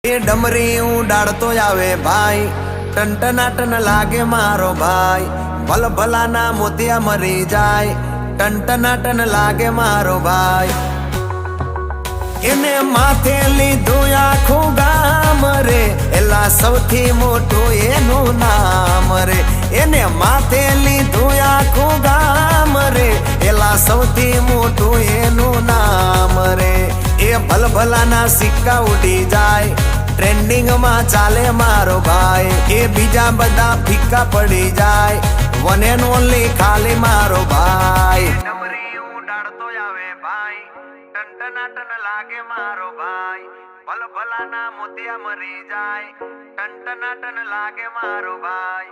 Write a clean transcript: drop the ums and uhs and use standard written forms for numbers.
એ ડમરી ઉડાડતો આવે ભાઈ, ટનટનાટન લાગે મારો ભાઈ, ભલ ભલાના મોતિયા મરી જાય, ટનટનાટન લાગે મારો ભાઈ. એને માથે લીધું આખું ગામ રે, એલા સૌથી મોટું એનું નામ રે. એને માથે લીધું આખું ગામ રે, એલા સૌથી મોટું એનું નામ રે. એ ભલ ભલાના સિક્કા ઉડી જાય, ટ્રેન્ડિંગ માં ચાલે મારો ભાઈ. એ બીજા બધા ફિક્કા પડી જાય, વન એન્ડ ઓનલી ખાલી મારો ભાઈ. ડમરી ઉડાડતો આવે ભાઈ, ટનટનાટન લાગે મારો ભાઈ, ભલ ભલાના મોતિયા મરી જાય, ટનટનાટન લાગે મારો ભાઈ.